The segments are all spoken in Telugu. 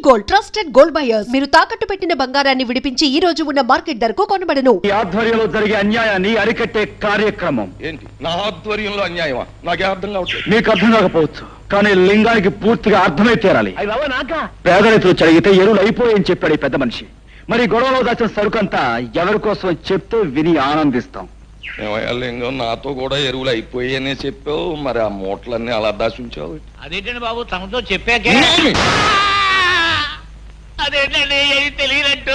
Gold, trusted gold buyers. మీరు తాకట్టు పెట్టిన బంగారాన్ని విడిపించి ఈ రోజు ఉన్న మార్కెట్ ధరకు కొనబడను. ఈ ఆధ్వర్యంలో జరిగే అన్యాయాన్ని అరికట్టే కార్యక్రమం. ఏంటి నా ఆధ్వర్యంలో అన్యాయమా? నాకే అర్థం కావట్లేదు. మీకు అర్థం కాకపోవచ్చు, కానీ లింగానికి పూర్తిగా అర్థమై తీరాలి. పేద రైతులు చదివితే ఎరువులు అయిపోయని చెప్పాడు ఈ పెద్ద మనిషి. మరి గొడవలో దాచిన సరుకంతా ఎవరి కోసం చెప్తే విని ఆనందిస్తాం. ఏమయ్యా లింగం, నాతో కూడా ఎరువులు అయిపోయాయనే చెప్పావు, మరి ఆ మూటలన్నీ అలా దాచుంచావు. అదేంటండి బాబు, తమతో చెప్పాకే అదేంటండి తెలియనట్టు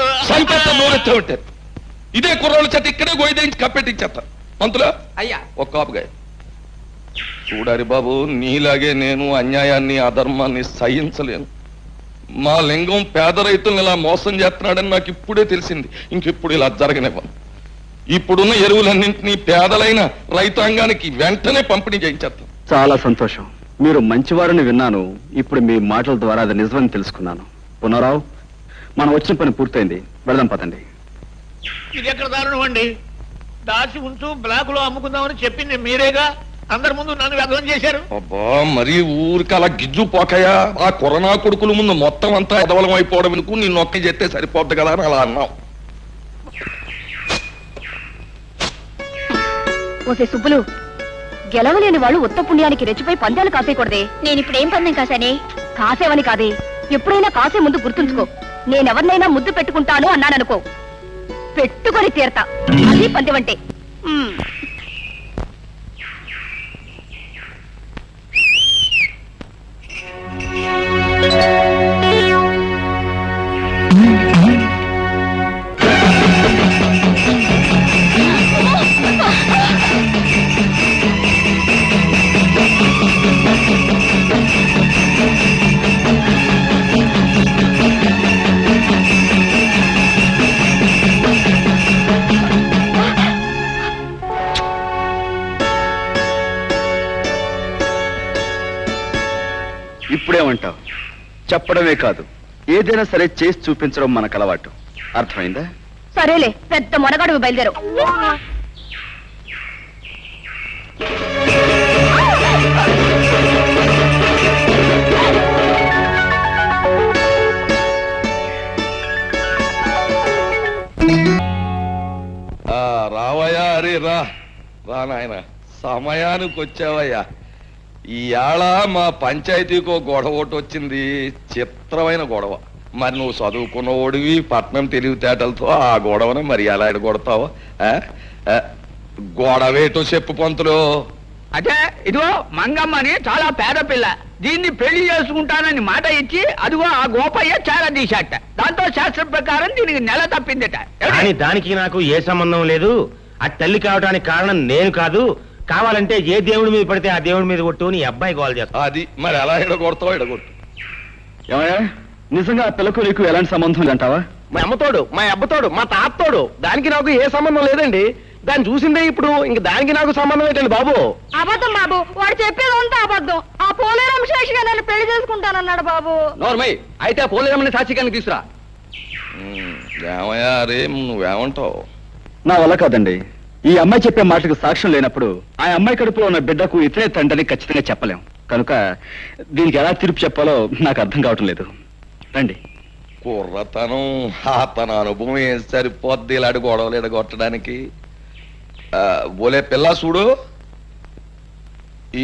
నూరెత్తా ఉంటారు. ఇదే కుర్రోళ్ళ చేత ఇక్కడే గోయిదేంచి కప్పెట్టించేస్తా. మంతులా అయ్యా ఒక్క కాపుగా చూడాలి బాబు, నీలాగే నేను అన్యాయాన్ని అధర్మాన్ని సహించలేను. మా లింగం పేద రైతులను ఇలా మోసం చేస్తున్నాడని నాకు ఇప్పుడే తెలిసింది. ఇంకెప్పుడు ఇలా జరగనివ్వను. ఇప్పుడున్న ఎరువులన్నింటినీ పేదలైన రైతాంగానికి వెంటనే పంపిణీ చేయించేస్తాం. చాలా సంతోషం, మీరు మంచివారని విన్నాను. ఇప్పుడు మీ మాటల ద్వారా అది నిజమని తెలుసుకున్నాను. పునరావు, మనం వచ్చిన పని పూర్తయింది, వెళదాం పదండి. ఇది ఎక్కడ దారుణం అండి? దాచి ఉంచు బ్లాక్ లో అమ్ముకుందామని చెప్పింది మీరేగా, అందరి ముందు నన్ను వ్యర్థం చేశారు. అబ్బా, మరి ఊరికి అలా గిజ్జు పోకయా? ఆ కరోనా కొడుకుల ముందు మొత్తం అంతా ఎదవలం అయిపోవడం ఎందుకు? నిన్ను ఒక్క చెప్తే సరిపోద్ది కదా అని అలా అన్నావు. ఓసే సుబ్బులు, గెలవలేని వాళ్ళు ఉత్త పుణ్యానికి రెచ్చిపోయి పందాలు కాసేయకూడదే. నేను ఇప్పుడు ఏం పందెం కాసానే? కాసేవని కాదే, ఎప్పుడైనా కాసే ముందు గుర్తుంచుకో. నేనెవరినైనా ముద్దు పెట్టుకుంటాను అన్నాననుకో, పెట్టుకొని తీరతా. అది పందెమంటే. ఇప్పుడేమంటావు? చెప్పడమే కాదు, ఏదైనా సరే చేసి చూపించడం మనకు అలవాటు. అర్థమైందా? సరేలే, పెద్ద మొనగాడు బయలుదేరు. రావయ్యా, అరే రా నాయన, సమయానికి వచ్చావయ్యా. ఈయాళ మా పంచాయతీకో గొడవ ఒకటి వచ్చింది, చిత్రమైన గొడవ. మరి నువ్వు చదువుకున్న ఓడివి, పట్నం తెలివితేటలతో ఆ గొడవను మరి ఎలా ఎడగొడతావు? గొడవేటో చెప్పు పంతులు. అదే ఇదిగో మంగమ్మని చాలా పేద పిల్ల, దీన్ని పెళ్లి చేసుకుంటానని మాట ఇచ్చి అదిగో ఆ గోపయ్య చాలా తీశాట. దాంతో శాస్త్ర ప్రకారం దీనికి నెల తప్పిందట. కానీ దానికి నాకు ఏ సంబంధం లేదు. ఆ తల్లి కావడానికి కారణం నేను కాదు. కావాలంటే ఏ దేవుడి మీద పడితే ఆ దేవుడి మీద కొట్టు నీ అబ్బాయి గోల్ చేస్తా. అది మరి ఎలా ఎడగొడతావు? ఎడగొట్టు. ఏమయ్యా, నిజంగా ఆ పిల్లకు నీకు ఎలాంటి సంబంధం లేదంటావా? మా అమ్మతోడు, మా అబ్బతోడు, మా తాతతోడు, దానికి నాకు ఏ సంబంధం లేదండి. దాన్ని చూసిందే ఇప్పుడు, ఇంక దానికి నాకు సంబంధం ఏంటండి బాబు? అబద్ధం బాబు, వాడు చెప్పేదంతా అబద్ధం. ఆ పోలేరమ్మ సాక్షిగా నన్ను పెళ్లి చేసుకుంటానన్నాడు బాబు. నోర్మై, అయితే ఆ పోలేరమ్మని సాక్షిగానికి తీసురా. ఏమయ్యా రే, నువ్వేమంటావు? నా వల్ల కాదండి. ఈ అమ్మాయి చెప్పే మాటకు సాక్ష్యం లేనప్పుడు ఆ అమ్మాయి కడుపులో ఉన్న బిడ్డకు ఇతరే తండ్రిని ఖచ్చితంగా చెప్పలేం. కనుక దీనికి ఎలా తీర్పు చెప్పాలో నాకు అర్థం కావటం లేదు. రండి. కుర్రతనం, తన అనుభవం ఏం సరిపోద్ది ఇలాంటి గొడవలు ఎడగొట్టడానికి? బోలే పిల్ల చూడు,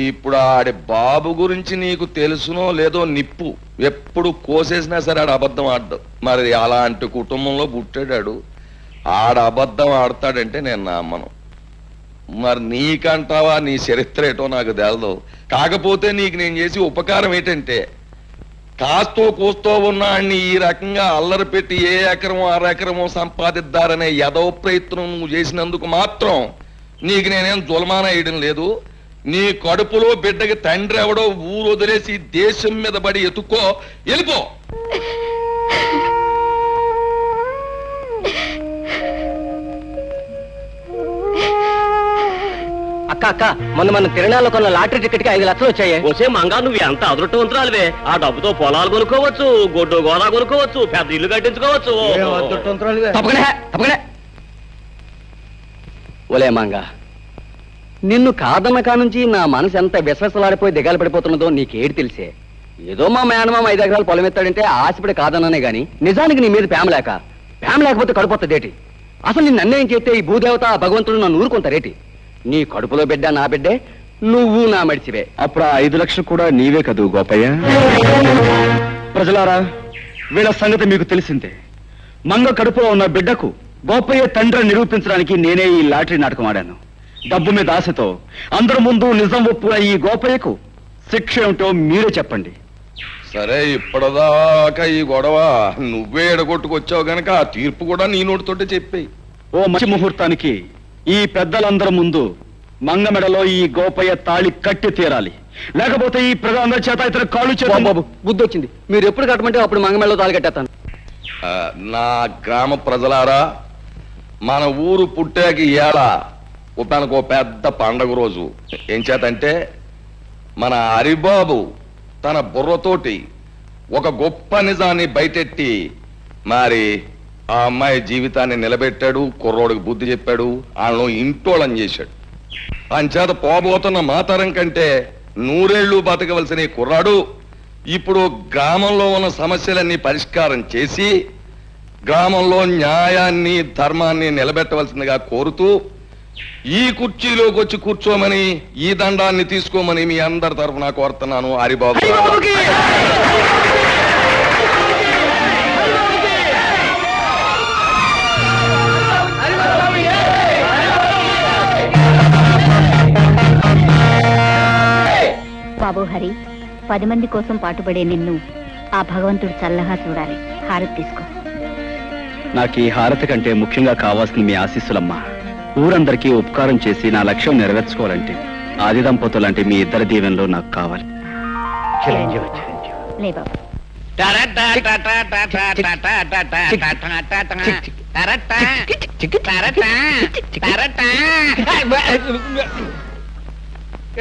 ఇప్పుడు ఆడి బాబు గురించి నీకు తెలుసునో లేదో, నిప్పు ఎప్పుడు కోసేసినా సరే ఆడు అబద్ధం ఆడ్డు. మరి అలాంటి కుటుంబంలో పుట్టాడాడు, ఆడ అబద్ధం ఆడతాడంటే నేను నమ్మను. మరి నీకంటావా, నీ చరిత్ర ఏటో నాకు తెలదు. కాకపోతే నీకు నేను చేసి ఉపకారం ఏంటంటే, కాస్తో కూస్తో ఉన్నాన్ని ఈ రకంగా అల్లరి పెట్టి ఏ ఎకరమో అరెకరమో సంపాదిద్దారనే యదవ ప్రయత్నం నువ్వు చేసినందుకు మాత్రం నీకు నేనేం జులమాన వేయడం లేదు. నీ కడుపులో బిడ్డకి తండ్రి ఎవడో ఊరు వదిలేసి దేశం మీద పడి ఎత్తుకో, వెళ్ళిపో. అక్క అక్క, మన తిరణాల్లో కొన్న లాటరీ టికెట్ కి 5 లక్షలు వచ్చాయి. వచ్చే మంగా నువ్వు ఎంత అదృష్టవంతురాలివే. ఆ డబ్బుతో పొలాలు కొనుక్కోవచ్చు, గొడ్డు గోదా కొనుక్కోవచ్చు, పెద్ద ఇల్లు కట్టించుకోవచ్చు. తప్పకనే ఒలే మంగా, నిన్ను కాదన్న కానుంచి నా మనసు ఎంత విశ్వాసలాడిపోయి దిగాలు పడిపోతున్నదో నీకేడు తెలిసే. ఏదో మా మేనమామ 5 ఎకరాలు పొలం ఎత్తాడంటే ఆశపడి కాదన్నానే గాని నిజానికి నీ మీద ప్రేమ లేకపోతే కడుపొత్తదేటి? అసలు నిన్ను అన్యాయం చేస్తే ఈ భూదేవత ఆ భగవంతుడు నన్ను ఊరుకుంటారేటి? నీ కడుపులో బిడ్డ నా బిడ్డే, నువ్వు నా మడిచివే. అప్పుడు ఆ 5 లక్షలు కూడా నీవే కదూ గోపయ్య? ప్రజలారా, వీళ్ళ సంగతి మీకు తెలిసిందే. మంగ కడుపులో ఉన్న బిడ్డకు గోపయ్య తండ్రిని నిరూపించడానికి నేనే ఈ లాటరీ నాటకం ఆడాను. డబ్బు మీద ఆశతో అందరి ముందు నిజం ఒప్పున ఈ గోపయ్యకు శిక్ష ఏమిటో మీరే చెప్పండి. సరే, ఇప్పటిదాకా ఈ గొడవ నువ్వే ఎడగొట్టుకొచ్చావు గనక ఆ తీర్పు కూడా నీ నోటితోటే చెప్పేయి. ఓ మంచి ముహూర్తానికి ఈ పెద్దలందరి ముందు మంగ మెడలో ఈ గోపయ్య తాళి కట్టి తీరాలి. లేకపోతే ఈ ప్రజలందరి చేత ఇతర కాళ్ళు చేత. బాబు, బుద్ధి వచ్చింది. మీరు ఎప్పుడు కట్టమంటే అప్పుడు మంగమెళ్ళలో తాళి కట్టేస్తాను. నా గ్రామ ప్రజలారా, మన ఊరు పుట్టాక ఇవాళ మనకు పెద్ద పండగ రోజు. ఏం చేతంటే మన హరిబాబు తన బుర్రతోటి ఒక గొప్ప నిజాన్ని బయటెట్టి మరి ఆ అమ్మాయి జీవితాన్ని నిలబెట్టాడు, కుర్రోడికి బుద్ధి చెప్పాడు, వాళ్ళను ఇంటోళం చేశాడు. అంచేత పోబోతున్న మాతరం కంటే 100 ఏళ్ళు బతకవలసిన కుర్రాడు ఇప్పుడు గ్రామంలో ఉన్న సమస్యలన్నీ పరిష్కారం చేసి గ్రామంలో న్యాయాన్ని ధర్మాన్ని నిలబెట్టవలసిందిగా కోరుతూ ఈ కుర్చీలోకి వచ్చి కూర్చోమని, ఈ దండాన్ని తీసుకోమని మీ అందరి తరఫున కోరుతున్నాను. హరిబాబు బాబు హరి, 10 మంది కోసం పాటుపడే నిన్ను ఆ భగవంతుడు చల్లగా చూడాలి. హారతి తీసుకో. నాకు ఈ హారతి కంటే ముఖ్యంగా కావాల్సిన మీ ఆశీస్సులమ్మా. ఊరందరికీ ఉపకారం చేసి నా లక్ష్యం నెరవేర్చుకోవాలంటే ఆది దంపతులంటే మీ ఇద్దరి దీవెనలో నాకు కావాలి. లే బాబు.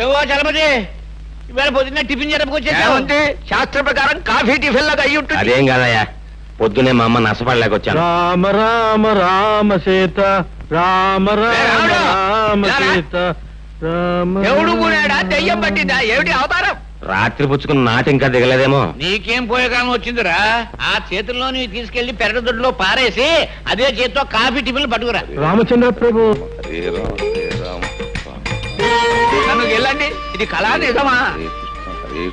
ఏవో చలపతి, ఇవాళ పొద్దున్న టిఫిన్ ఏముంది? శాస్త్ర ప్రకారం కాఫీ టిఫిన్ లాగా అయ్యి ఉంటుంది. అదేం కాదయ్యా, పొద్దునే మా అమ్మ నష్టపడలేకొచ్చాను. రామ రామ రామ సీత, రామ రామ రామ సీత, రామ. ఎవడు కూడాడా? దెయ్యం పట్టిందా? ఏమిటి అవతారం? రాత్రి పుచ్చుకున్న నాటి ఇంకా దిగలేదేమో. నీకేం పోయే కాలం వచ్చిందిరా? ఆ చేతుల్లో నీ తీసుకెళ్లి పెరగదొడ్లో పారేసి అదే చేతితో కాఫీ టిఫిన్లు పట్టుకురా. రామచంద్ర ప్రభు, నన్ను వెళ్ళండి. ఇది కళా నిజమా?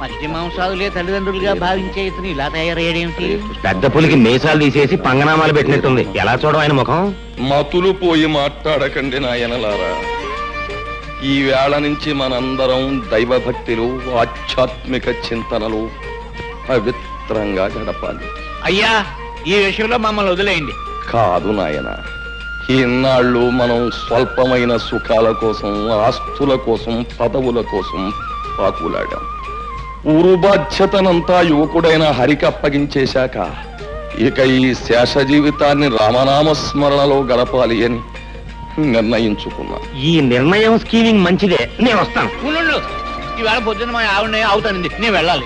మధ్య మాంసాదులే తల్లిదండ్రులుగా భావించే ఇతను ఇలా తయారయ్యాడేమిటి? పెద్ద పులికి మీసాలు తీసేసి పంగనామాలు పెట్టినట్టుంది. ఎలా చూడడం ఆయన ముఖం? మతులు పోయి మాట్లాడకండి నాయనలారా. ఈ వేళ నుంచి మనందరం దైవభక్తిలో, ఆధ్యాత్మిక చింతనలు పవిత్రంగా గడపాలి. అయ్యా, ఈ విషయంలో మమ్మల్ని వదిలేయండి. కాదు నాయన, ఈనాళ్ళు మనం స్వల్పమైన సుఖాల కోసం, ఆస్తుల కోసం, పదవుల కోసం పాకులాడాం. ఊరు బాధ్యతనంతా యువకుడైన హరికి అప్పగించేశాక ఇక ఈ శేష జీవితాన్ని రామనామస్మరణలో గడపాలి అని నిర్ణయించుకున్నా. ఈ నిర్ణయం స్కీమింగ్ మంచిదే. నేను వస్తాను. ఉండు, ఈవేళ పొద్దున్న మా ఆవిడ అవుతానండి, నేను వెళ్ళాలి.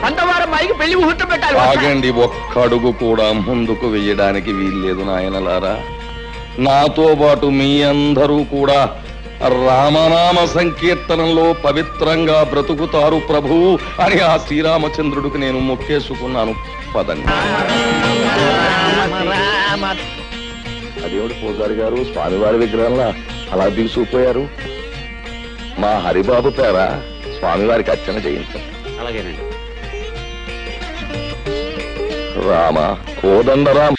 12వ అమ్మాయికి పెళ్లి ముహూర్తం పెట్టాలి. ఆగండి, ఒక్క అడుగు కూడా ముందుకు వెయ్యడానికి వీల్లేదు నాయనలారా. నాతో పాటు మీ అందరూ కూడా రామనామ సంకీర్తనంలో పవిత్రంగా బ్రతుకుతారు ప్రభు అని ఆ శ్రీరామచంద్రుడికి నేను మొక్కేసుకున్నాను. పదండి. అదేమిటి పూజారి గారు, స్వామివారి విగ్రహంలా అలా దిగుసుకుపోయారు? మా హరిబాబు పేర స్వామివారికి అర్చన చేయించండి. అలాగేనండి. రామ, కోదండ రామ,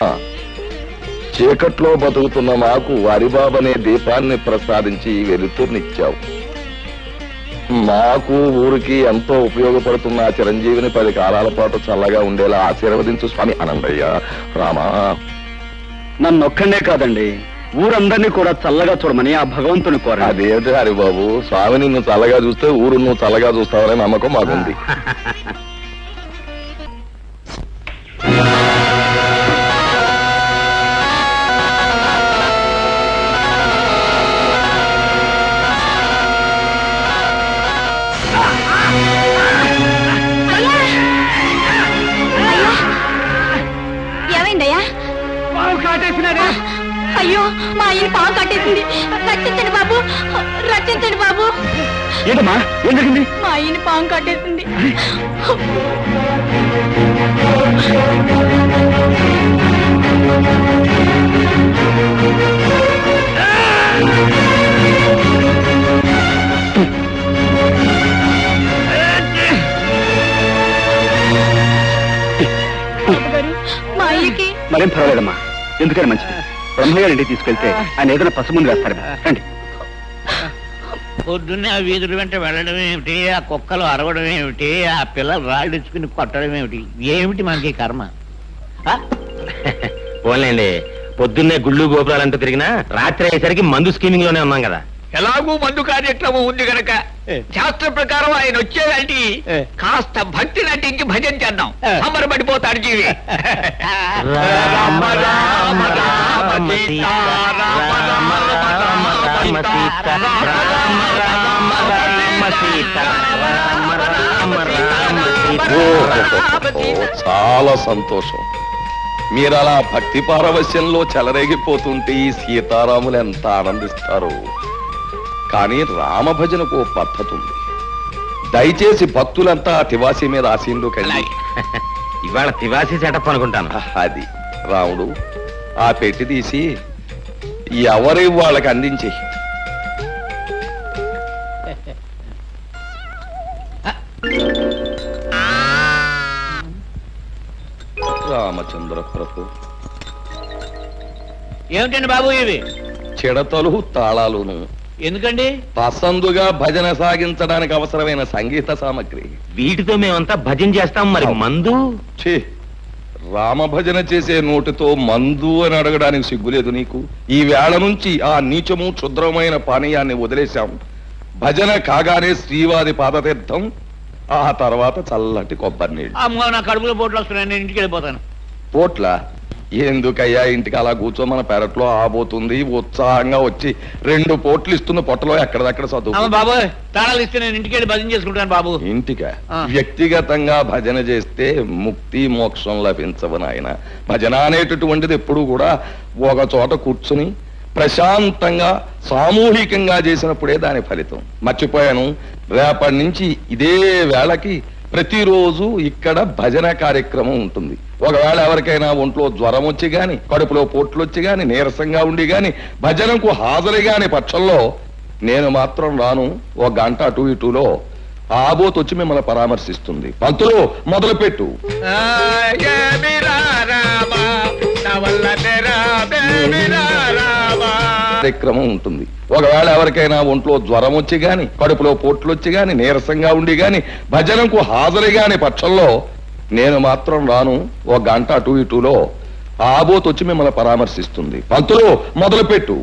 చీకట్లో బతుకుతున్న మాకు హరిబాబనే దీపాన్ని ప్రసాదించి వెలుతురునిచ్చావు. మాకు ఊరికి ఎంతో ఉపయోగపడుతున్న ఆ చిరంజీవిని 10 కాలాల పాటు చల్లగా ఉండేలా ఆశీర్వదించు స్వామి. అనందయ్య, రామా. నన్నొక్కడే కాదండి, ఊరందరినీ కూడా చల్లగా చూడమని ఆ భగవంతుని కోరండి. అదేంటి హరిబాబు, స్వామి నిన్ను చల్లగా చూస్తే ఊరు నువ్వు చల్లగా చూస్తావనే నమ్మకం మాకుంది. ఏమైందయ్యా? పావు కాటేసినారా? అయ్యో మా ఆయన పాము కట్టేసింది. రక్షించండి బాబు, రక్షించండి బాబు. ఏంటమ్మా ఏం జరిగింది? మా ఆయన పాము కట్టేసింది. మా అయ్యకి మరేం పర్వాలేదమ్మా, ఎందుకని మంచిది. బ్రహ్మగారి ఇంటికి తీసుకెళ్తే ఆయన ఏదైనా పసుముందు వేస్తారు. రండి. పొద్దున్నే ఆ వీధుల వెంట వెళ్ళడం ఏమిటి, ఆ కుక్కలు అరవడం ఏమిటి, ఆ పిల్లలు రాళ్ళు ఇచ్చుకుని కొట్టడం ఏమిటి, ఏమిటి మనకి కర్మ? పోలేండి, పొద్దున్నే గుళ్ళు గోపురాలంటూ తిరిగినా రాత్రి అయ్యేసరికి మందు స్కీమింగ్ లోనే ఉన్నాం కదా. ఎలాగూ మందు కార్యక్రమం ఉంది గనక శాస్త్ర ప్రకారం ఆయన వచ్చేదానికి కాస్త భక్తి నటించి భజన చేద్దాం. సంబరపడిపోతాడు జీవి. రామ రామ రామ సీత, రామ రామ రామ సీత, రామ రామ రామ సీత, రామ రామ రామ సీత. చాలా సంతోషం. మీరు అలా భక్తి పారవశ్యంలో చెలరేగిపోతుంటే ఈ సీతారాములు ఎంత ఆనందిస్తారు. కానీ రామ భజనకు ఓ పద్ధతి ఉంది. దయచేసి భక్తులంతా తివాసి మీద ఆశీనులోకి వెళ్ళి ఇవాళ తివాసి సెటప్ అనుకుంటాను. అది రాముడు ఆ పెట్టి తీసి ఎవరి వాళ్ళకి అందించి. రామచంద్ర ప్రభు, ఏమిటండి బాబు ఇవి? చిడతలు తాళాలును. ఎందుకండి? పసందుగా భజన సాగించడానికి అవసరమైన సంగీత సామగ్రి. వీటితో మేమంతా భజన చేస్తాం. మరి మందు? ఛీ, రామ భజన చేసే నోటితో మందు అని అడగడానికి సిగ్గులేదు నీకు? ఈ వేళ నుంచి ఆ నీచము క్షుద్రమైన పానీయాన్ని వదిలేశాం. భజన కాగానే శ్రీవారి పాదతీర్థం, ఆ తర్వాత చల్లటి కొబ్బరి నీళ్ళు. అమ్మో, నా కడుపులో పోట్లు వస్తున్నాయి, నేను ఇంటికి వెళ్ళిపోతాను. పోట్ల ఎందుకయ్యా, ఇంటికి అలా కూర్చో, మన పెరట్లో ఆబోతుంది. ఉత్సాహంగా వచ్చి 2 పోట్లు ఇస్తున్న పొట్టలో ఎక్కడదక్కడ చదువు. బాబు తాళాలు ఇస్తే నేను ఇంటికి వెళ్ళి భజన చేసుకుంటాను బాబు. ఇంటికా? వ్యక్తిగతంగా భజన చేస్తే ముక్తి మోక్షం లభించవు నాయన. భజన అనేటటువంటిది ఎప్పుడు కూడా ఒక చోట కూర్చుని ప్రశాంతంగా సామూహికంగా చేసినప్పుడే దాని ఫలితం. మర్చిపోయాను, రేపటి నుంచి ఇదే వేళకి ప్రతిరోజు ఇక్కడ భజన కార్యక్రమం ఉంటుంది. ఒకవేళ ఎవరికైనా ఒంట్లో జ్వరం వచ్చి గాని, కడుపులో పోట్లు వచ్చి గాని, నీరసంగా ఉండి గాని, భజనకు హాజరు గాని పక్షంలో నేను మాత్రం రాను. 1 గంట అటు ఇటులో ఆబోత్ వచ్చి మిమ్మల్ని పరామర్శిస్తుంది. పంతులు మొదలుపెట్టు. కార్యక్రమం ఉంటుంది. ఒకవేళ ఎవరికైనా ఒంట్లో జ్వరం వచ్చి గాని, కడుపులో పోట్లు వచ్చి గాని, నీరసంగా ఉండి గాని, భజనకు హాజరు గాని పక్షంలో నేను మాత్రం రాను. 1 గంట అటు ఇటులో ఆబోత్ వచ్చి మిమ్మల్ని పరామర్శిస్తుంది. పంతులు మొదలుపెట్టు.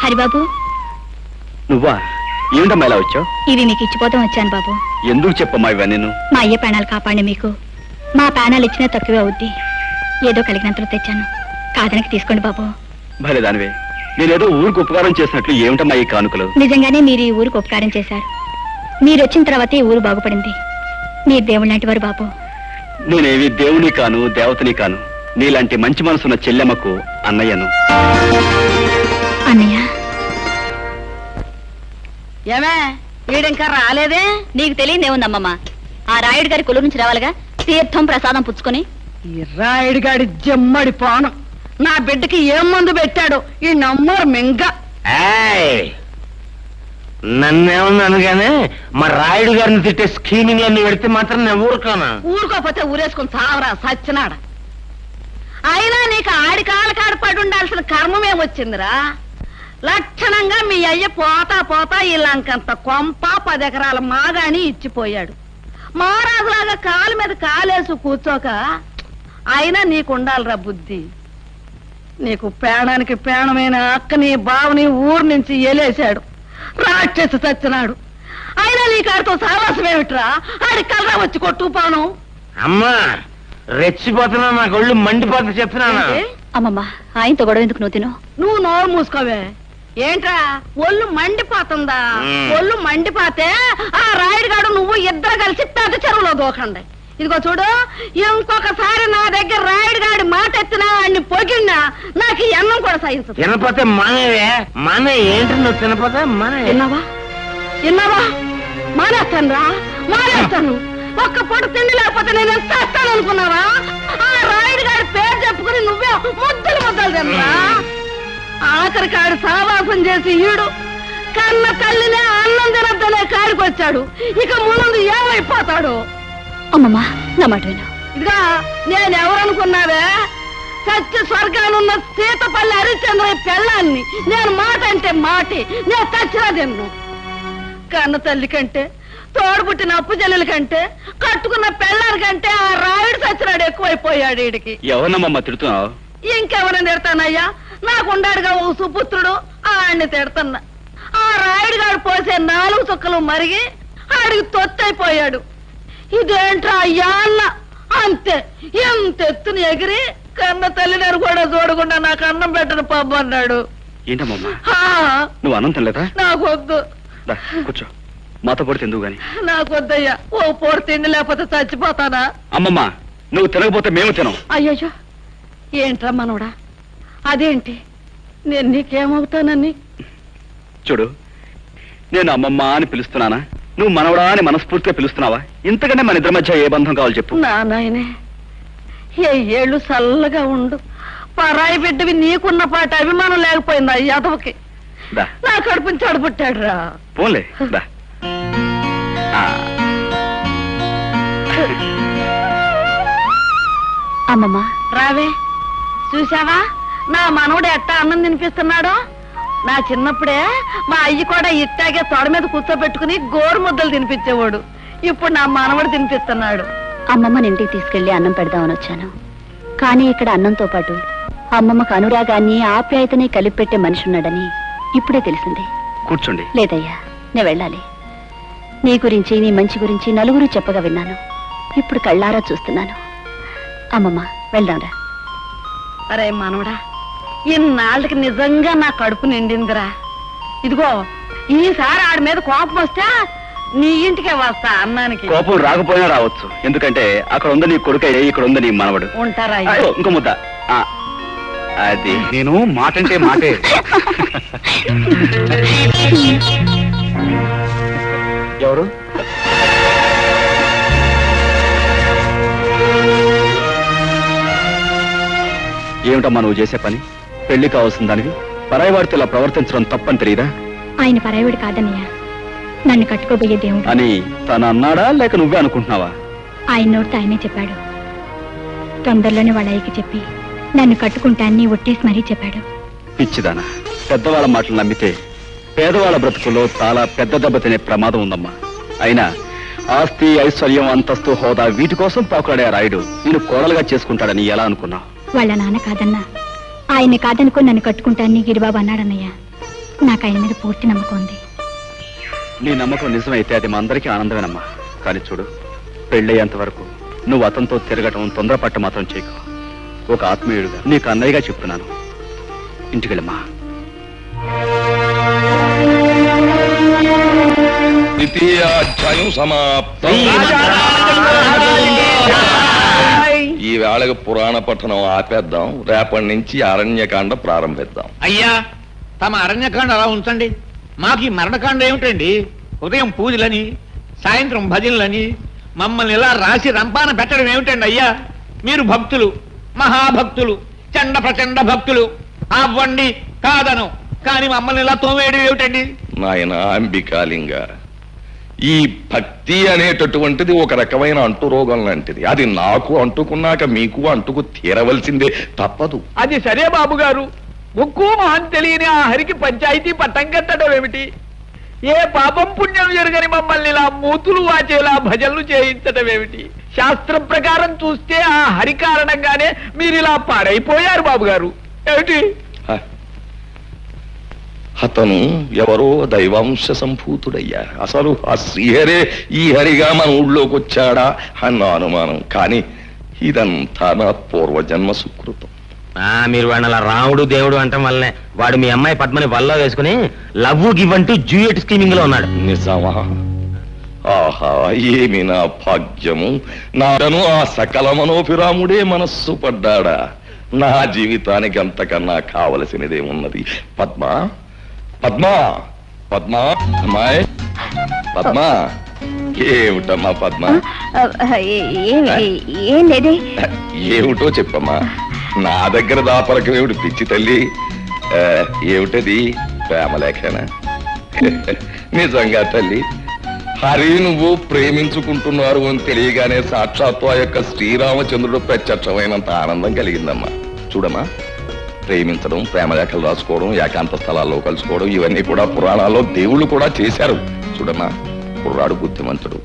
హరిబాబు, నువ్వా? ఏమిటమ్మా ఇలా వచ్చావు? ఇవి మీకు ఇచ్చిపోతాం వచ్చాను బాబు. ఎందుకు చెప్పమ్మా ఇవన్నీ? మా అయ్య ప్రాణాలు కాపాడి మీకు. మా ప్రాణాలు ఇచ్చినా తక్కువే అవుద్ది. ఏదో కలిగినంతలో తెచ్చాను, కాదనకి తీసుకోండి బాబు. భలే దానివే, నేనేదో ఊరికి ఉపకారం చేసినట్లు ఏమిటమ్మా ఈ కానుకలు? నిజంగానే మీరు ఈ ఊరికి ఉపకారం చేశారు. మీరు వచ్చిన తర్వాత ఈ ఊరు బాగుపడింది. మీరు దేవుడు లాంటి వారు బాబు. నేనేవి దేవుని కాను, దేవతని కాను. నీలాంటి మంచి మనసున్న చెల్లెమ్మకు అన్నయ్యను. అన్నయ్య, ఏమే వీడింకా రాలేదే? నీకు తెలియదేముందమ్మమ్మ, ఆ రాయుడు గారి కొలు నుంచి రావాలిగా తీర్థం ప్రసాదం పుచ్చుకొని. ఈ రాయుడు గాడి జమ్మడి పానం నా బిడ్డకి ఏం మందు పెట్టాడు ఈ నమ్మరు మింగ. నన్నేమన్నాను గానీ మా రాయుడు గారిని తిట్టే స్కీమింగ్ అన్ని పెడితే మాత్రం నేను ఊరుకోనా? ఊరుకోపోతే ఊరేసుకుని చావరా సచ్చినాడ. అయినా నీకు ఆడి కాళ్ళ కాడ పడి ఉండాల్సిన కర్మమేమొచ్చిందిరా? లక్షణంగా మీ అయ్య పోతా పోతా ఈ లంకంత కొంప 10 ఎకరాల మాగాని ఇచ్చిపోయాడు. మహారాజులాగా కాలు మీద కాలేసు కూర్చోక అయినా నీకుండాలిరా బుద్ధి. నీకు ప్రాణానికి ప్రాణమైన అక్కని బావని ఊరు నుంచి ఎలేశాడు, రాక్షసి చచ్చినాడు. అయినా నీకు ఆడితో సావాసమేమిట్రా? ఆడి కలరా వచ్చి కొట్టుకుపోను. అమ్మా రెచ్చిపోతున్నా, నా ఒళ్ళు మండిపోతా చెప్తున్నాను. అమ్మమ్మ, ఆయనతో గొడవ ఎందుకు? నువ్వు తిను. నువ్వు నోరు మూసుకోవే. ఏంట్రా ఒళ్ళు మండిపోతుందా? ఒళ్ళు మండిపోతే ఆ రాయుడుగాడు నువ్వు ఇద్దరు కలిసి పెద్ద చెరువులో దూకండి. ఇదిగో చూడు, ఇంకొకసారి నా దగ్గర రాయుడుగాడి మాట ఎత్తినా అన్ని పొగిడినా నాకు ఈ అన్నం కూడా సహించదు. తినపోతే మనవే మన ఏంటి నువ్వు తినపోతే మన విన్నావా? మానేస్తాను రా, మానేస్తాను. ఒక్క పూట తిండి లేకపోతే నేను ఎంత చేస్తాను అనుకున్నావా? ఆ రాయుడుగాడి పేరు చెప్పుకుని నువ్వే ముద్దలు తినరా? ఆఖరికాడు సావాసం చేసి ఈడు కన్న తల్లినే అన్నం తినద్దనే కాడికి వచ్చాడు. ఇక ముందు ఏమైపోతాడు? అమ్మమ్మా నా మాట విను. ఇదిగా నేనెవరనుకున్నావే? సత్య స్వర్గానున్న సీతపల్లి హరిశ్చంద్ర పెళ్ళాన్ని. నేను మాట అంటే మాటి, నేను చచ్చినా తిన్ను. కన్న తల్లి కంటే, తోడుపుట్టిన అప్పు చెల్లెల కంటే, కట్టుకున్న పెళ్ళారి కంటే ఆ రాయుడు చచ్చినాడు ఎక్కువైపోయాడు. వీడికి ఎవరమ్మా తిడుతున్నావు? ఇంకెవరిని తిడతానయ్యా? నాకుండాడుగా ఓ సుపుత్రుడు, ఆడిని తిడతన్నా. ఆ రాయుడుగాడు పోసే 4 చుక్కలు మరిగి ఆడికి తొత్తైపోయాడు. ఇదేంట్రా అయ్యా అన్న అంతే. ఎంత ఎత్తుని ఎగిరి కన్న తల్లిని కూడా చూడకుండా నాకు అన్నం పెట్టను పబ్బు అన్నాడు. ఏంటమ్మా నువ్వు అన్నం తినలేదా? నాకొద్దు. కూర్చో, మాతో పొడి తిందువు గాని. నాకొద్దయ్యా, ఓ పొడి తిండి లేకపోతే చచ్చిపోతానా? అమ్మమ్మా నువ్వు తినకపోతే మేము తినం. అయ్యయ్యో, ఏంట్రా మనోడా? అదేంటి, నేను నీకేమవుతానని? చూడు, నేను అమ్మమ్మ అని పిలుస్తున్నానా, నువ్వు మనవడా అని మనస్ఫూర్తిగా పిలుస్తున్నావా? ఇంతకంటే మన ఇద్దరి మధ్య ఏ బంధం కావాలి చెప్పు. నా నాయనే, ఏ ఏళ్ళు చల్లగా ఉండు. పరాయి బిడ్డవి నీకున్న పాట అభిమానం లేకపోయిందా ఈ యాదవకి? నా కడుపుని చెడబుట్టాడు రా. పోన్లే దా. అమ్మమ్మా రావే. చూసావా నా మనవడు ఎట్టా అన్నం తినిపిస్తున్నాడో? నా చిన్నప్పుడే మా అయ్యి కూడా ఇట్టాగే తొడ మీద కూర్చోబెట్టుకుని గోరు ముద్దలు తినిపించేవాడు. ఇప్పుడు నా మనవడు తినిపిస్తున్నాడు. అమ్మమ్మని ఇంటికి తీసుకెళ్లి అన్నం పెడదామని వచ్చాను. కానీ ఇక్కడ అన్నంతో పాటు అమ్మమ్మకు అనురాగాన్ని ఆప్యాయతని కలిపి పెట్టే మనిషి ఉన్నాడని ఇప్పుడే తెలిసింది. కూర్చోండి. లేదయ్యా, నేను వెళ్ళాలి. నీ గురించి, నీ మంచి గురించి నలుగురు చెప్పగా విన్నాను. ఇప్పుడు కళ్ళారా చూస్తున్నాను. అమ్మమ్మ వెళ్దాంరా. అరే మనవడా, ఇన్నాళ్ళకి నిజంగా నా కడుపు నిండిందిరా. ఇదిగో ఈసారి ఆడి మీద కోపం వస్తే నీ ఇంటికే వస్తా అన్నానికి. కోపం రాకపోయినా రావచ్చు, ఎందుకంటే అక్కడ ఉంది నీ కొడుకే, ఇక్కడ ఉంది నీ మనవడు. ఉంటారా? ఇంకో ముద్ద. అది నేను మాటంటే మాటే. ఎవరు? ఏమిటమ్మా నువ్వు చేసే పని? పెళ్లి కావాల్సిన దానివి పరాయి వాడితో ఇలా ప్రవర్తించడం తప్పని తెలియదా? ఆయన పరాయివాడు కాదన్నయ్య, నన్ను కట్టుకోబోయే దేవుడు అని తను అన్నాడా లేక నువ్వే అనుకుంటున్నావా? ఆయన నోటితో ఆయనే చెప్పాడు. తొందరలోనే వాళ్ళ అయ్యకి చెప్పి నన్ను కట్టుకుంటాన్ని ఒట్టేసి మరీ చెప్పాడు. పిచ్చిదానా, పెద్దవాళ్ళ మాటలు నమ్మితే పేదవాళ్ళ బ్రతుకుల్లో చాలా పెద్ద దెబ్బ తినే ప్రమాదం ఉందమ్మా. అయినా ఆస్తి, ఐశ్వర్యం, అంతస్తు, హోదా వీటి కోసం పాకులాడే రాయుడు నేను కోడలుగా చేసుకుంటాడని ఎలా అనుకున్నావు? వాళ్ళ నాన్న కాదన్నా, ఆయన్ని కాదనుకో నన్ను కట్టుకుంటాన్ని గిరిబాబు అన్నాడన్నయ్య. నాకు ఆయన మీద పూర్తి నమ్మకం ఉంది. నీ నమ్మకం నిజమైతే అది మా అందరికీ ఆనందమేనమ్మా. కానీ చూడు, పెళ్ళయ్యేంత వరకు నువ్వు అతనితో తిరగటం, తొందరపట్ట మాత్రం చేయకు. ఒక ఆత్మీయుడుగా నీకు అన్నయ్యగా చెప్తున్నాను. ఇంటికెళ్ళమ్మా. ద్వితీయాధ్యాయం సమాప్తం. ఈ వేళకు పురాణ పఠనం ఆపేద్దాం. రేపటి నుంచి అరణ్యకాండ ప్రారంభిద్దాం. అయ్యా, తమ అరణ్యకాండ అలా ఉంచండి. మాకు ఈ మరణకాండ ఏమిటండి? ఉదయం పూజలని, సాయంత్రం భజనలని మమ్మల్ని ఇలా రాసి రంపాన పెట్టడం ఏమిటండి అయ్యా? మీరు భక్తులు, మహాభక్తులు, చండ ప్రచండ భక్తులు. అవ్వండి కాదను, కానీ మమ్మల్ని ఇలా తోమేయడం ఏమిటండి? నాయన అంబికాలింగ, ఈ భక్తి అనేటటువంటిది ఒక రకమైన అంటురోగం లాంటిది. అది నాకు అంటుకున్నాక మీకు అంటుకు తీరవలసిందే, తప్పదు. అది సరే బాబు గారు, ముక్కు మొహం తెలియని ఆ హరికి పంచాయతీ పట్టం కట్టడం ఏమిటి? ఏ పాపం పుణ్యం జరగని మమ్మల్ని ఇలా మూతులు వాచేలా భజనలు చేయించడం ఏమిటి? శాస్త్రం ప్రకారం చూస్తే ఆ హరి కారణంగానే మీరు ఇలా పాడైపోయారు బాబు గారు. ఏమిటి? అతను ఎవరో దైవాంశ సంభూతుడయ్యా. అసలు ఆ శ్రీహరే ఈ హరిగా మన ఊళ్ళోకి వచ్చాడా అన్న అనుమానం. కానీ ఇదంతా నా పూర్వజన్మ సుకృతం. మీరు వాడిని అలా రాముడు దేవుడు అంటాం వల్లనే వాడు మీ అమ్మాయి పద్మని వల్ల వేసుకుని లవ్ గివ్ అంటూ డ్యూయట్ స్కీమింగ్ లో ఉన్నాడు. నిజమా? ఆహా, ఏమి నా భాగ్యము! నాను ఆ సకల మనోభిరాముడే మనస్సు పడ్డాడా? నా జీవితానికి అంతకన్నా కావలసినదేమున్నది? పద్మ, పద్మ, పద్మ, అమ్మాయి పద్మ, ఏమిటమ్మా పద్మ? ఏం లేదే. ఏమిటో చెప్పమ్మా. నా దగ్గర దాపరకం ఏమిటి పిచ్చి తల్లి? ఏమిటది? ప్రేమలేఖనా? నిజంగా తల్లి, హరి నువ్వు ప్రేమించుకుంటున్నారు అని తెలియగానే సాక్షాత్తు ఆ యొక్క శ్రీరామచంద్రుడు ప్రత్యక్షమైనంత ఆనందం కలిగిందమ్మా. చూడమ్మా, ప్రేమించడం, ప్రేమలేఖలు రాసుకోవడం, ఏకాంత స్థలాల్లో కలుసుకోవడం, ఇవన్నీ కూడా పురాణాల్లో దేవుళ్ళు కూడా చేశారు. చూడమ్మా, కుర్రాడు బుద్ధిమంతుడు,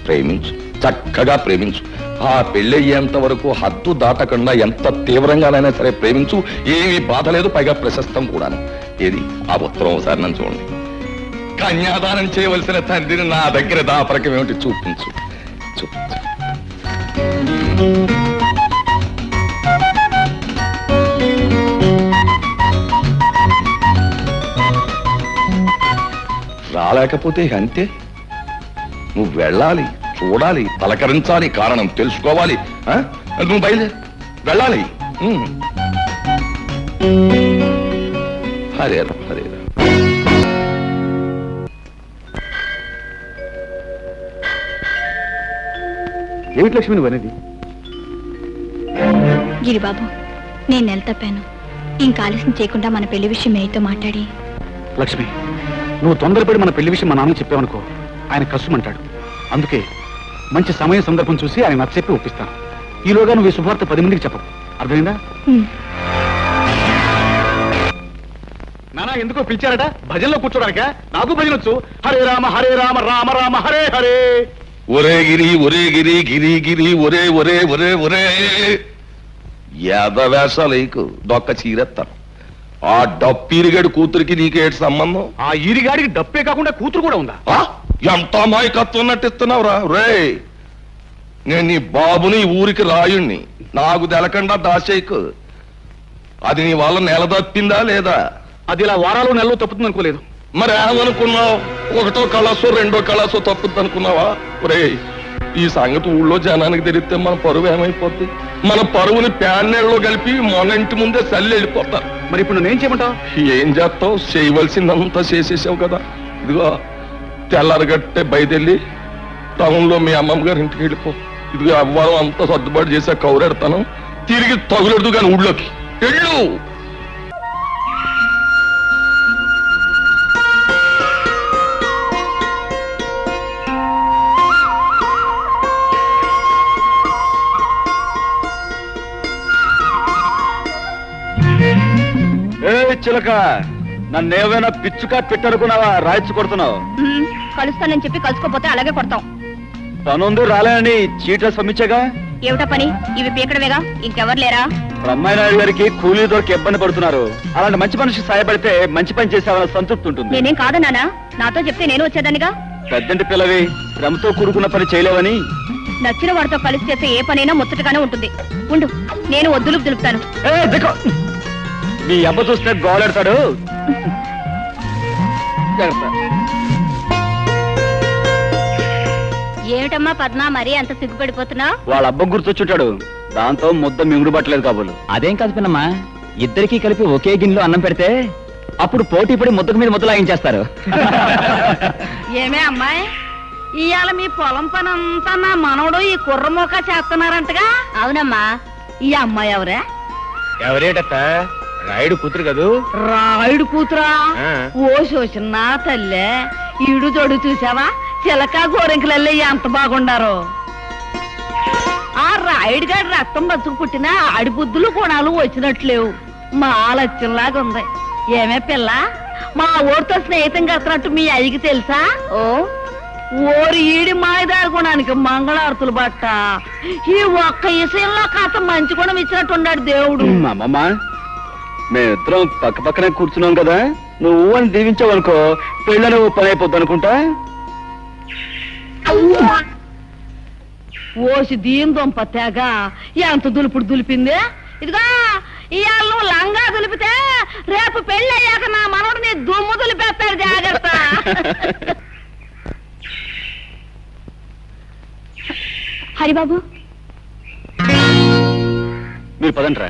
ప్రేమించు, చక్కగా ప్రేమించు. ఆ పెళ్ళయ్యేంత వరకు హద్దు దాటకుండా ఎంత తీవ్రంగానైనా సరే ప్రేమించు. ఏమీ బాధ లేదు, పైగా ప్రశస్తం కూడాను. ఏది ఆ ఉత్తరం ఒకసారి నన్ను చూడండి. కన్యాదానం చేయవలసిన తండ్రిని నా దగ్గర దాపరకం ఏమిటి? చూపించు, చూపించు. రాలేకపోతే అంతే. నువ్వు వెళ్ళాలి, చూడాలి, పలకరించాలి, కారణం తెలుసుకోవాలి. నువ్వు బయలుదేరి వెళ్ళాలి. అదేరా అదేరా. ఏమిటి లక్ష్మి నువ్వు అనేది? గిరిబాబు, నేను నెల తప్పాను. ఇంకా ఆలస్యం చేయకుండా మన పెళ్లి విషయం మేయతో మాట్లాడి. లక్ష్మి, నువ్వు తొందరపడి మన పెళ్లి విషయం మా నాన్నకి చెప్పావనుకో, ఆయన కష్టమంటాడు. అందుకే మంచి సమయం సందర్భం చూసి ఆయన నచ్చచెప్పి ఒప్పిస్తాను. ఈలోగా నువ్వు ఈ శుభార్త 10 మందికి చెప్పవు. అర్థమైందా? నానా ఎందుకో పిలిచారట? భజనలో కూర్చోడానిక? నాకు భజనొచ్చు. హరే రామ హరే రామ రామ రామ హరే హరే. ఒరే గిరి, ఒరే గిరి, గిరి గిరి, ఒరే ఒరే ఒరే ఒరే. యాదవేషాలకు దొక్క చీరెత్తాను. ఆ డప్పిరిగాడి కూతురికి నీకేటి సంబంధం? ఆ ఈరిగాడికి డప్పే కాకుండా కూతురు కూడా ఉందా? ఎంత అమాయకత్వం నటిస్తున్నావురా రే. నేను నీ బాబుని ఊరికి రాయుణ్ణి, నాకు తెలకుండా దాసేకు. అది నీ వల్ల నెల తప్పిందా లేదా? అది ఇలా వారాలు నెలలో తప్పుతుంది అనుకోలేదు. మరి ఏమనుకున్నావు? ఒకటో కళాసో రెండో కళాసో తప్పుద్ది అనుకున్నావా? రే, ఈ సంగతి ఊళ్ళో జనానికి తెలిస్తే మన పరువు ఏమైపోద్ది? మన పరువుని ప్యాన్నెళ్ళలో కలిపి మన ఇంటి ముందే చల్లి వెళ్ళిపోతారు. మరి ఇప్పుడు నేను చేయమంటావు? ఏం చేస్తావు? చేయవలసిందంతా చేసేసావు కదా. ఇదిగో తెల్లారగట్టే బయదెళ్ళి టౌన్ లో మీ అమ్మమ్మ గారి ఇంటికి వెళ్ళిపో. ఇదిగో అవ్వారం అంతా సర్దుబాటు చేసా, కౌరెడతాను. తిరిగి తగులెడదు కానీ ఊళ్ళోకి వెళ్ళు. చిలక, నన్నేమైనా పిచ్చుకా పెట్టనుకున్నావా? రాయిచ్చు కొడుతున్నావు. కలుస్తానని చెప్పి కలుసుకోపోతే అలాగే కొడతాం. పనుందు రాలేని చీట్ల పంపించాగా. ఏమిటా పని? ఇవి పీకడమేగా, ఇంకెవరు లేరా? బ్రహ్మనాయుడు గారికి కూలీ దొరికి ఇబ్బంది పడుతున్నారు. అలాంటి మంచి మనిషికి సాయపడితే మంచి పని చేసావన్న సంతృప్తి ఉంటుంది. నేనేం కాదన్నానా? నాతో చెప్తే నేను వచ్చేదానిగా. పెద్దంటి పిల్లవి, శ్రమతో కూడుకున్న పని చేయలేవని. నచ్చిన వాడితో కలిసి చేస్తే ఏ పనైనా ముచ్చటగానే ఉంటుంది. ఉండు, నేను వద్దులు దులుపుతాను. మీ అబ్బ చూస్తే గోలెడతాడు. ఏమిటమ్మా పద్మ, మరీ అంత సిగ్గుపడిపోతున్నావు? వాళ్ళ అబ్బ గుర్తొచ్చుంటాడు, దాంతో ముద్ద మింగుడు పట్టలేదు కాబోలు. అదేం కాదు పిన్నమ్మా, ఇద్దరికి కలిపి ఒకే గిన్నెలో అన్నం పెడితే అప్పుడు పోటీ పడి ముద్దకు మీద ముద్ద లాగించేస్తారు. ఏమే అమ్మాయి, ఇవాళ మీ పొలం పని అంతా నా మనవడు ఈ కుర్రమోక చేస్తున్నారంటగా? అవునమ్మా. ఈ అమ్మాయి ఎవరే? ఎవరేటత్త? రాయుడు కూతురు కదూ. రాయుడు కూతురా? ఓ శోషన్న తల్లే, ఈడు జోడు చూసావా? చిలక గోరింకలల్లే ఎంత బాగుండారో. ఆ రాయుడు గారి రక్తం బతుకు పుట్టిన అడిబుద్ధులు గుణాలు వచ్చినట్లేవు. మా లక్ష్యంలాగా ఉంది. ఏమే పిల్ల, మా ఊరితో స్నేహితం కడుతున్నట్టు మీ అయ్యకి తెలుసా? ఓ ఓరి ఈడి మాయదారి గుణానికి మంగళారతులు బట్ట. ఈ ఒక్క విషయంలో కాస్త మంచి గుణం ఇచ్చినట్టున్నాడు దేవుడు. అమ్మమ్మ, మేమిద్దరం పక్క పక్కనే కూర్చున్నాం కదా, నువ్వు అని దీవించావనుకో పెళ్ళని ఓ పని అయిపోద్ది అనుకుంటా. ఓసి దీని దొంప తెగ ఎంత దులుపుడు దులిపింది. ఇదిగా ఇవాళ నువ్వు లంగా దులిపితే రేపు పెళ్లి అయ్యాక నా మనవడిని దుమ్ము దులిపేస్తాడు, జాగ్రత్త. హరిబాబు మీరు పదండ్రా.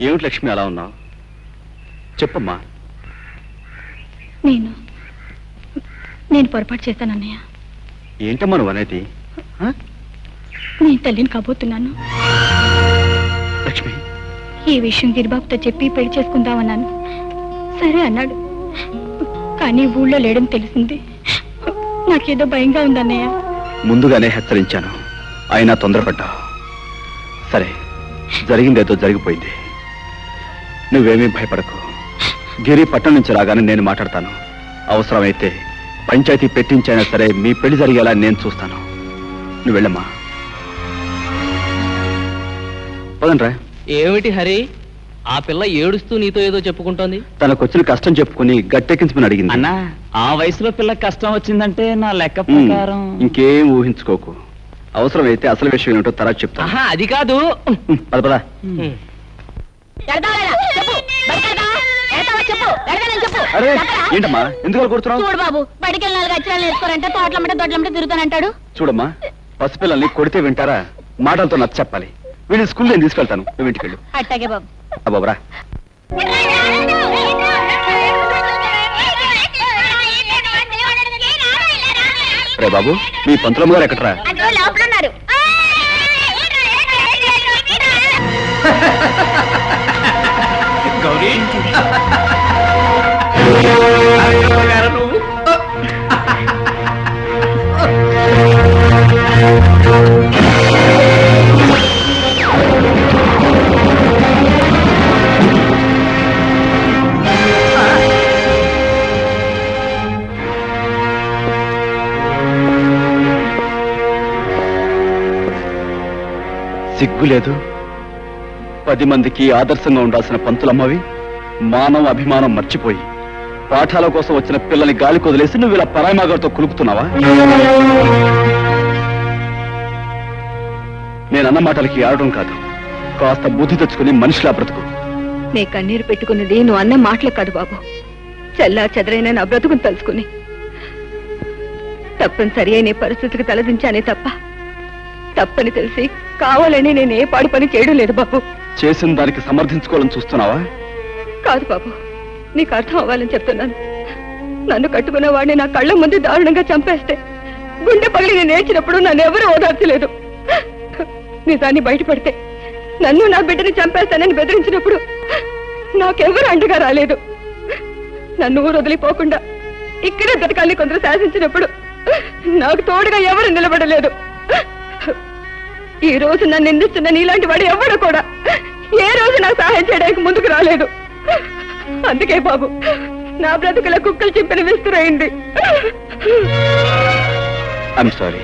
ఏమిటి లక్ష్మి అలా ఉన్నావు? చెప్పమ్మా. నేను పొరపాటు చేశానన్నయ్య. ఏంటమ్మా నువ్వు అనేది? నేను తల్లిని కాబోతున్నాను. లక్ష్మి, ఈ విషయం గిరిబాబుతో చెప్పి పెళ్లి చేసుకుందామన్నాను. సరే అన్నాడు. కానీ ఊళ్ళో లేడని తెలిసింది. నాకేదో భయంగా ఉందన్నయ్య. ముందుగానే హెచ్చరించాను, అయినా తొందరపడ్డా. సరే, జరిగిందేదో జరిగిపోయింది. నువ్వేమీ భయపడకు. గిరి పట్టణం నుంచి రాగానే నేను మాట్లాడతాను. అవసరమైతే పంచాయతీ పెట్టించైనా సరే మీ పెళ్లి జరిగేలా నేను చూస్తాను. నువ్వు వెళ్ళమ్మా. పదండ్రా. ఏమిటి హరి, ఆ పిల్ల ఏడుస్తూ నీతో ఏదో చెప్పుకుంటోంది? తనకొచ్చిన కష్టం చెప్పుకుని గట్టెక్కించమని అడిగింది. అన్నా, ఆ వయసులో పిల్లకి కష్టం వచ్చిందంటే నా లెక్క ప్రకారం ఇంకేం ఊహించుకోకు. అవసరమైతే అసలు విషయం ఏమిటో తర్వాత చెప్తాను. అది కాదు. పద పద. అరే ఏంటమ్మా, ఎందుకు కొడుతున్నావు? చూడు బాబు, బడికి వెళ్ళి 4 అక్షరాలు నేర్చుకోరంటే తోటలమ్మటే దొడ్లమ్మటే తిరుగుతానంటాడు. చూడమ్మా, పసిపిల్లల్ని కొడితే వింటారా? మాటలతో నచ్చ చెప్పాలి. వీళ్ళు స్కూల్ నేను తీసుకెళ్తాను, నువ్వు ఇంటికి వెళ్ళు. అట్టాగే బాబు. బాబురా. రే బాబు, మీ పంతులమ్మ గారు ఎక్కడరా? లోపలున్నారు. గౌరీ, నువ్వు సిగ్గు లేదు? 10 మందికి ఆదర్శంగా ఉండాల్సిన పంతులమ్మవి మానవ అభిమానం మర్చిపోయి పాఠాల కోసం వచ్చిన పిల్లల్ని గాలి కొదిలేసి నువ్వు ఇలా పరాయిమాగారితో కులుకుతున్నావా? నేనన్న మాటలకి ఆడడం కాదు, కాస్త బుద్ధి తెచ్చుకుని మనిషిలా బ్రతుకు. నీ కన్నీరు పెట్టుకున్నది నువ్వు అన్న మాటలు కాదు బాబు, చల్లా చెదరైన నా బ్రతుకుని తలుచుకుని. తప్పనిసరి అయిన పరిస్థితికి తలదించానే తప్ప తప్పని తెలిసి కావాలని నేను ఏ పాడు పని చేయడం లేదు బాబు. చేసిన దానికి సమర్థించుకోవాలని చూస్తున్నావా? కాదు బాబు, నీకు అర్థం అవ్వాలని చెప్తున్నాను. నన్ను కట్టుకున్న వాడిని నా కళ్ళ ముందు దారుణంగా చంపేస్తే గుండె పగిలి నేను ఏడ్చినప్పుడు నన్ను ఎవరూ ఓదార్చలేదు. నిజాన్ని బయటపడితే నన్ను నా బిడ్డని చంపేస్తానని బెదిరించినప్పుడు నాకెవరు అండగా రాలేదు. నన్ను ఊరు వదిలిపోకుండా ఇక్కడే బ్రతకాలని కొందరు శాసించినప్పుడు నాకు తోడుగా ఎవరు నిలబడలేదు. ఈ రోజు నన్ను నిందిస్తున్న నీలాంటి వాడు ఎవడు కూడా ఏ రోజు నాకు సహాయం చేయడానికి ముందుకు రాలేదు. అందుకే బాబు నా బ్రతుకుల కుక్కలు చింపిన విస్తురైంది. ఐఎమ్ సారీ,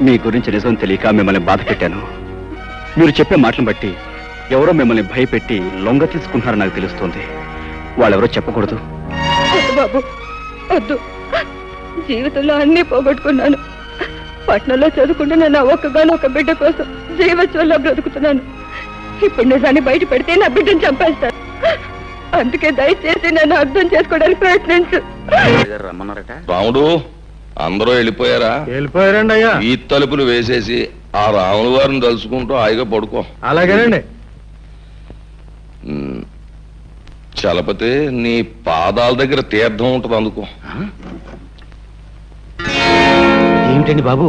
మీ గురించి నిజం తెలియక మిమ్మల్ని బాధ పెట్టాను. మీరు చెప్పే మాటలను బట్టి ఎవరో మిమ్మల్ని భయపెట్టి లొంగ తీసుకుంటున్నారని నాకు తెలుస్తుంది. వాళ్ళెవరో చెప్పకూడదు. వద్దు బాబు, వద్దు. జీవితంలో అన్నీ పోగొట్టుకున్నాను. పట్నంలో చదువుకుంటున్న నా ఒక్కగానొక్క బిడ్డ కోసం జీవోత్సవంలో బ్రతుకుతున్నాను. ఇప్పుడు నిజాన్ని బయట పెడితే నా బిడ్డను చంపేస్తాను. అందుకే దయచేసి నన్ను అర్థం చేసుకోవడానికి ప్రయత్నించు. రాముడు, అందరూ వెళ్ళిపోయారా? వెళ్ళిపోయారండి అయ్యా. ఈ తలుపులు వేసేసి ఆ రాముల వారిని తలుచుకుంటూ హాయిగా పడుకో. అలాగేనండి. చలపతి, నీ పాదాల దగ్గర తీర్థం ఉంటుంది, అందుకో. ఏమిటండి బాబు,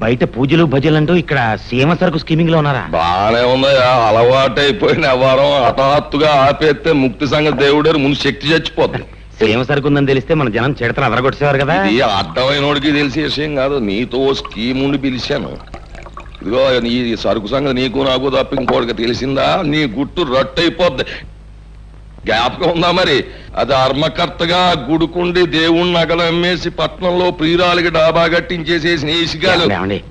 బయట పూజలు భజలంటూ ఇక్కడ సీమ సరుకు స్కీమింగ్ లో ఉన్నారా? బానే ఉందయ్యా, అలవాటైపోయిన వ్యవహారం హఠాత్తుగా ఆపేస్తే ముక్తి సంగతి దేవుడారు ముందు శక్తి చచ్చిపోద్ది. సీమ సరుకు ఉందని తెలిస్తే మన జనం చెడతలు అదరగొట్టేవారు కదా. ఇది అర్థమైనోడికి తెలిసే విషయం కాదు. నీతో స్కీమ్ ఉండి పిలిచాను. ఇదిగో నీ సరుకు సంగతి నీకు నాకు తప్ప ఇంకోటికి తెలిసిందా నీ గుట్టు రట్టయిపోద్ది. జ్ఞాపకం ఉందా మరి? అది అర్మకర్తగా గుడుకుండి దేవుణ్ణి నగలు అమ్మేసి పట్నంలో ప్రియురాలికి డాబా కట్టించేసేసి నేసిగాలు.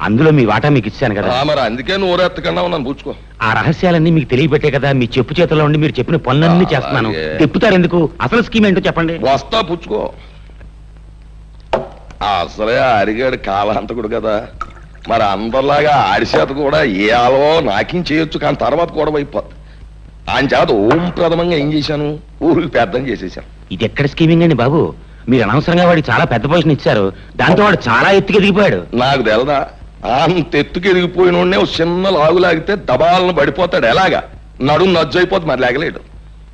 అందులో మీ వాటా మీకు ఇచ్చాను కదా. మరి అందుకే నోరెత్తకన్నా ఉన్నాను, పుచ్చుకో. ఆ రహస్యాలన్నీ మీకు తెలియబెట్టే కదా మీ చెప్పు చేతిలో ఉండి మీరు చెప్పిన పనులన్నీ చేస్తున్నాను. తిప్పుతారు ఎందుకు? అసలు స్కీమ్ ఏంటో చెప్పండి. వస్తా, పుచ్చుకో. అసలే అరిగాడు కాలాంతకుడు కదా, మరి అందరిలాగా ఆడిచేత కూడా ఏ ఆలో నాకేం చేయొచ్చు, కానీ తర్వాత గొడవ అయిపోద్ది. ఆయన చేత ఓం ప్రథమంగా ఏం చేశాను, ఊరికి పెద్దం చేసేసాను. ఇది ఎక్కడ స్కీమింగ్ అండి బాబు? మీరు అనవసరంగా వాడికి చాలా పెద్ద పొజిషన్ ఇచ్చారు, దాంతో వాడు చాలా ఎత్తుకి ఎదిగిపోయాడు. నాకు తెలదా, అంత ఎత్తుకి ఎదిగిపోయిన చిన్న లాగు లాగితే దబాలను పడిపోతాడు. ఎలాగా నడుము నజ్జైపోతుంది, మరి లేగలేడు.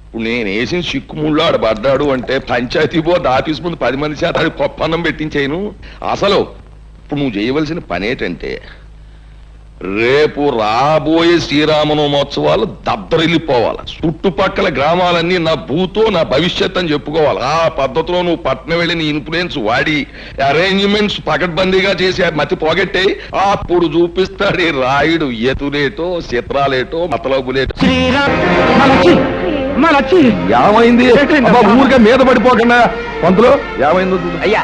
ఇప్పుడు నేను వేసిన చిక్కుముళ్ళు ఆడు పడ్డాడు అంటే పంచాయతీ బోర్డు ఆఫీస్ ముందు 10 మంది చేత అది పప్పన్నం పెట్టించేయను. అసలు ఇప్పుడు నువ్వు చేయవలసిన పని ఏంటంటే, రేపు రాబోయే శ్రీరామనవమోత్సవాలు దద్దరిల్లిపోవాలి. చుట్టుపక్కల గ్రామాలన్నీ నా భూతో నా భవిష్యత్ అని చెప్పుకోవాలి. ఆ పద్ధతిలో నువ్వు పట్నం వెళ్ళి నీ ఇన్ఫ్లుయెన్స్ వాడి అరేంజ్మెంట్స్ పకడ్బందీగా చేసి మతి పోగొట్టే అప్పుడు చూపిస్తాడు ఈ రాయుడు ఎతులేటో చిత్రాలేటో మతలబులేటో. ఏమైంది? ఊరికే మీద పడిపోకుండా పంతులు ఏమైందో అయ్యా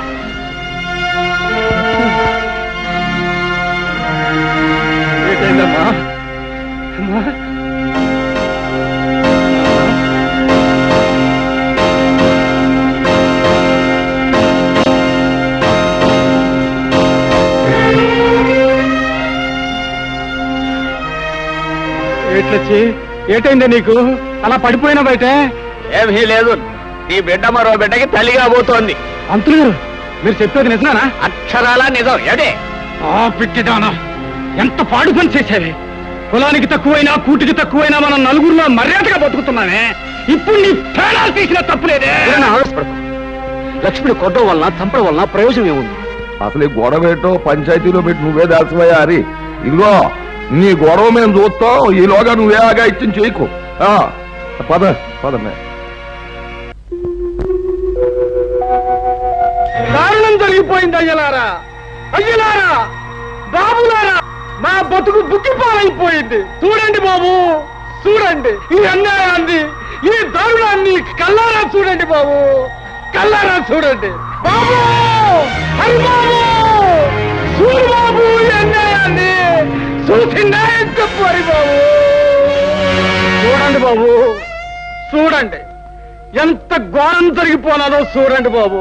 ఏటైందా నీకు? అలా పడిపోయినా బయట ఏమీ లేదు. నీ బిడ్డ మరో బిడ్డకి తల్లిగా పోతోంది. అంతులు గారు, మీరు చెప్పేది నిజమేనా? అక్షరాలా నిజం. ఏడే పిట్టిదానా, ఎంత పాడు పని చేసేవి. కులానికి తక్కువైనా కూటికి తక్కువైనా మనం నలుగురిలో మర్యాదగా బతుకుతున్నామే. ఇప్పుడు నీ ప్రాణాలు తీసిన తప్పులేదే. లక్ష్మిని కొట్టడం వలన చంపడం వలన ప్రయోజనం ఏముంది? అసలు ఈ గొడవ ఏంటో పంచాయతీలో పెట్టి నువ్వే దాల్సిపోయా హరి. ఇదిగో నీ గొడవ మేము చూస్తాం, ఈలోగా నువ్వే ఆగా ఇచ్చిన చేయకు. పద పదమే. దారుణం జరిగిపోయింది అయ్యలారా, అయ్యలారా, బాబులారా, మా బతుకు బుక్కిపాలైపోయింది. చూడండి బాబు, చూడండి ఈ అన్యాయాన్ని, ఈ దారుణాన్ని కల్లారా చూడండి బాబు, కల్లారా చూడండి బాబు. హరి బాబు, చూడు బాబు ఈ అన్యాయాన్ని, చూసి న్యాయం చెప్పు హరి బాబు. చూడండి బాబు, చూడండి ఎంత ఘోరం జరిగిపోనాదో చూడండి బాబు.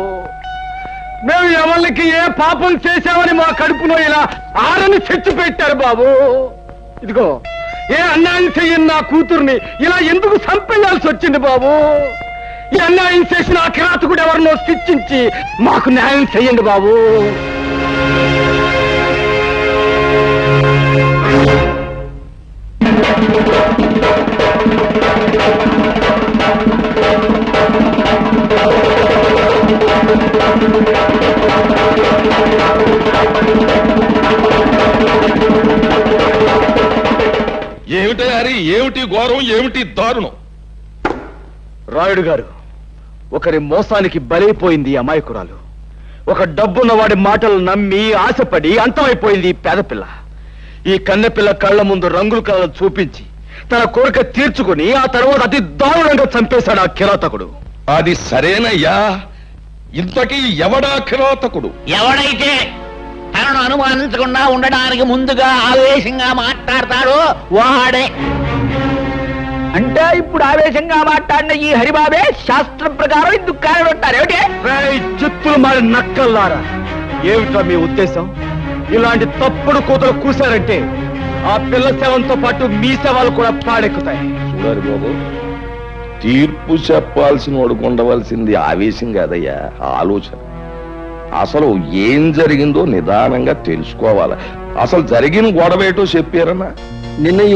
మేము ఎవరికి ఏ పాపం చేశామని మా కడుపులో ఇలా ఆరని తెచ్చి పెట్టారు బాబు. ఇదిగో ఏ అన్యాయం చెయ్యని నా కూతుర్ని ఇలా ఎందుకు చంపేయాల్సి వచ్చింది బాబు? ఈ అన్యాయం చేసిన ఆ కిరాతకుడు ఎవరినో శిక్షించి మాకు న్యాయం చెయ్యండి బాబు. ఏమిటి హరి, ఏమిటి ఘోరం, ఏమిటి దారుణం? రాయుడు గారు, ఒకరి మోసానికి బలైపోయింది అమాయకురాలు. ఒక డబ్బున్న వాడి మాటలు నమ్మి ఆశపడి అంతమైపోయింది పేదపిల్ల. ఈ కన్నెపిల్ల కళ్ళ ముందు రంగుల కళ్ళను చూపించి తన కోరిక తీర్చుకుని ఆ తర్వాత అతి దారుణంగా చంపేశాడు ఆ కిరాతకుడు. అది సరేనయ్యా, ఇంతకీ ఎవడా కిరాతకుడు? ఎవడైతే తనను అనుమానించకుండా ఉండడానికి ముందుగా ఆవేశంగా మాట్లాడతాడో వాడే. అంటే ఇప్పుడు ఆవేశంగా మాట్లాడిన ఈ హరిబాబే శాస్త్రం ప్రకారం ఇందుకు కారణం ఉంటారు. ఏమిటి చిత్తులు మారి నక్కల్లారా, ఏమిటా మీ ఉద్దేశం? ఇలాంటి తప్పుడు కూతురు కూశారంటే ఆ పిల్ల శవంతో పాటు మీ శవాలు కూడా పాడెక్కుతాయి. చూడాలి బాబు, తీర్పు చెప్పాల్సిన వాడుకు ఉండవలసింది ఆవేశం కాదయ్యా, ఆలోచన. అసలు ఏం జరిగిందో నిదానంగా తెలుసుకోవాలి. అసలు జరిగిన గొడవ ఏటో చెప్పారన్నా? నిన్న ఈ